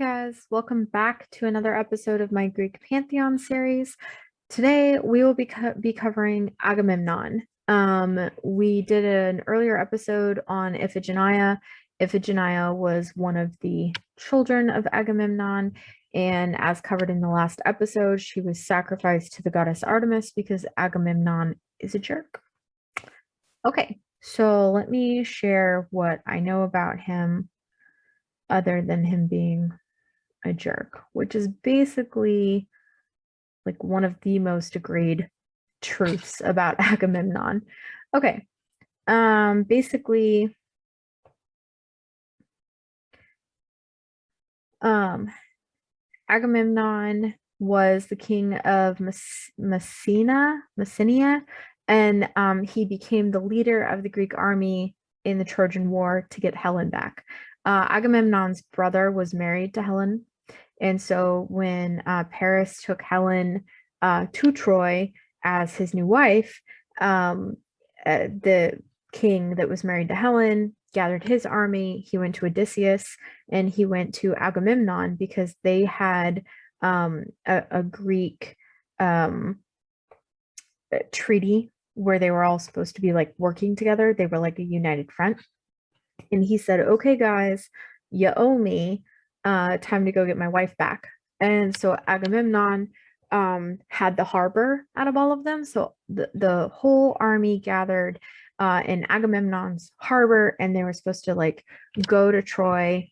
guys, welcome back to another episode of my Greek Pantheon series. Today we will be covering Agamemnon. We did an earlier episode on Iphigenia. Iphigenia was one of the children of Agamemnon, and as covered in the last episode, she was sacrificed to the goddess Artemis because Agamemnon is a jerk. Okay, so let me share what I know about him other than him being a jerk, which is basically like one of the most agreed truths about Agamemnon. Okay. Basically, Agamemnon was the king of Messenia, and he became the leader of the Greek army in the Trojan War to get Helen back. Agamemnon's brother was married to Helen, and so when Paris took Helen to Troy as his new wife, the king that was married to Helen gathered his army. He went to Odysseus and he went to Agamemnon because they had a Greek treaty where they were all supposed to be like working together. They were like a united front. And he said, okay, guys, you owe me. Time to go get my wife back. And so Agamemnon had the harbor out of all of them. So the whole army gathered in Agamemnon's harbor, and they were supposed to like go to Troy,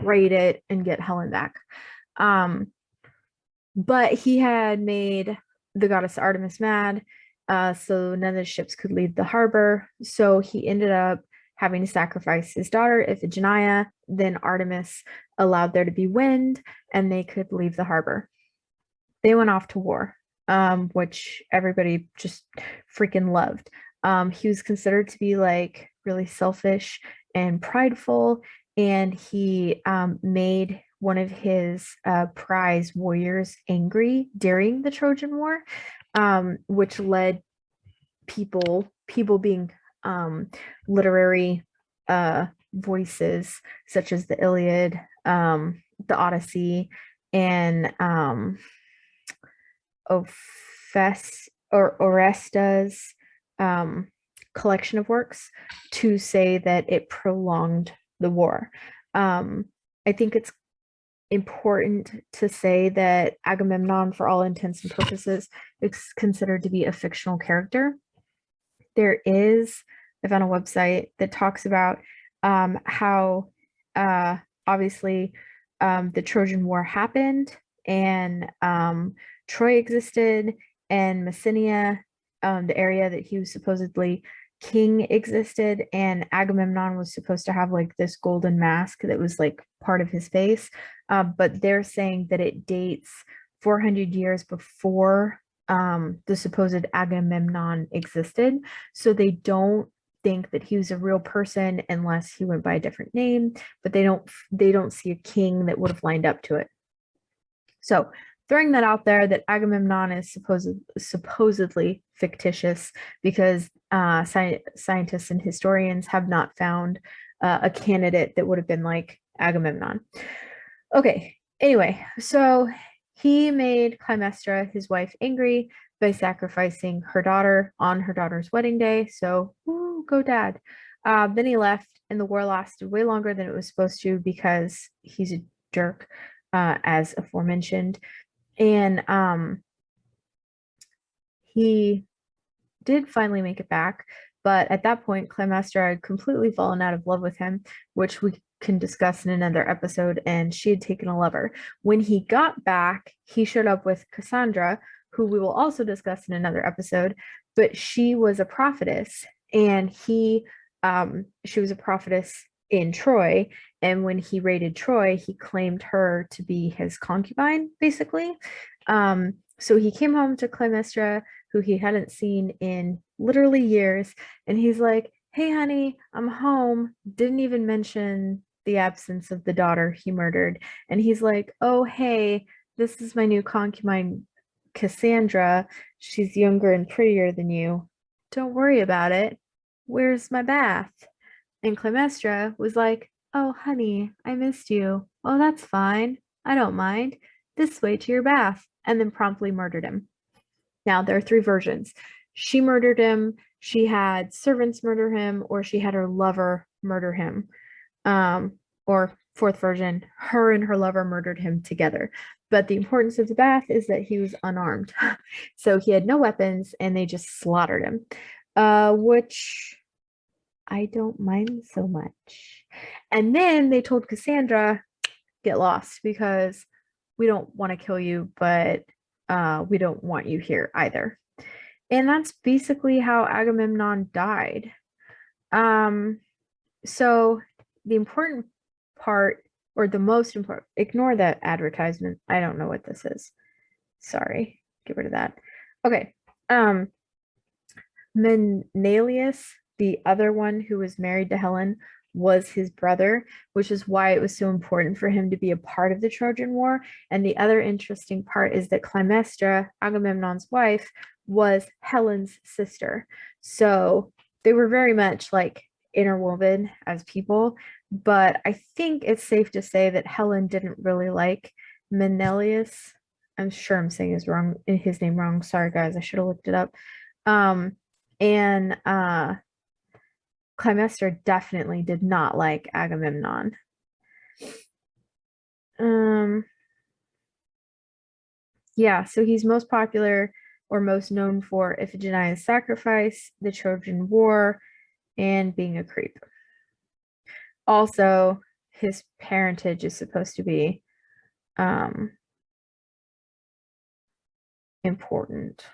raid it, and get Helen back. But he had made the goddess Artemis mad, so none of the ships could leave the harbor. So he ended up having to sacrifice his daughter Iphigenia. Then Artemis allowed there to be wind and they could leave the harbor. They went off to war, which everybody just freaking loved. He was considered to be like really selfish and prideful, and he made one of his prize warriors angry during the Trojan War, which led people being literary voices such as the Iliad, the Odyssey, and Orestes collection of works to say that it prolonged the war. I think it's important to say that Agamemnon, for all intents and purposes, is considered to be a fictional character. There is, I found a website that talks about how obviously the Trojan War happened and Troy existed and Messenia, the area that he was supposedly king, existed, and Agamemnon was supposed to have like this golden mask that was like part of his face, but they're saying that it dates 400 years before the supposed Agamemnon existed, so they don't think that he was a real person unless he went by a different name, but they don't see a king that would have lined up to it. So throwing that out there, that Agamemnon is supposedly fictitious because scientists and historians have not found a candidate that would have been like Agamemnon. Okay, anyway, so he made Clytemnestra, his wife, angry by sacrificing her daughter on her daughter's wedding day. So, woo, go dad. Then he left, and the war lasted way longer than it was supposed to because he's a jerk, as aforementioned. And he did finally make it back, but at that point, Clytemnestra had completely fallen out of love with him, which we can discuss in another episode, and she had taken a lover. When he got back, he showed up with Cassandra, who we will also discuss in another episode, but she was a prophetess, and she was a prophetess in Troy, and when he raided Troy, he claimed her to be his concubine, basically. So he came home to Clytemnestra, who he hadn't seen in literally years, and he's like, hey honey, I'm home. Didn't even mention the absence of the daughter he murdered. And he's like, oh hey, this is my new concubine Cassandra. She's younger and prettier than you. Don't worry about it. Where's my bath? And Clytemnestra was like, oh honey, I missed you. "Oh, that's fine. I don't mind. This way to your bath," and then promptly murdered him. Now, there are three versions. She murdered him, she had servants murder him, or she had her lover murder him. Or fourth version, her and her lover murdered him together. But the importance of the bath is that he was unarmed. So he had no weapons and they just slaughtered him, which I don't mind so much. And then they told Cassandra, get lost because we don't want to kill you, but we don't want you here either. And that's basically how Agamemnon died. So the important part, or the most important, ignore that advertisement. I don't know what this is. Sorry, get rid of that. Okay. Menelaus, the other one who was married to Helen, was his brother, which is why it was so important for him to be a part of the Trojan War. And the other interesting part is that Clymestra, Agamemnon's wife, was Helen's sister. So they were very much like interwoven as people. But I think it's safe to say that Helen didn't really like Menelaus. I'm sure I'm saying his name wrong. Sorry, guys, I should have looked it up. And Clymestra definitely did not like Agamemnon. Yeah, so he's most popular or most known for Iphigenia's sacrifice, the Trojan War, and being a creep. Also, his parentage is supposed to be important.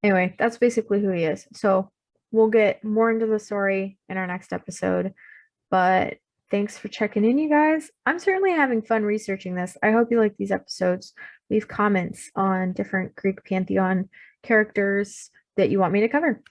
Anyway, that's basically who he is. So we'll get more into the story in our next episode, but thanks for checking in, you guys. I'm certainly having fun researching this. I hope you like these episodes. Leave comments on different Greek Pantheon characters that you want me to cover.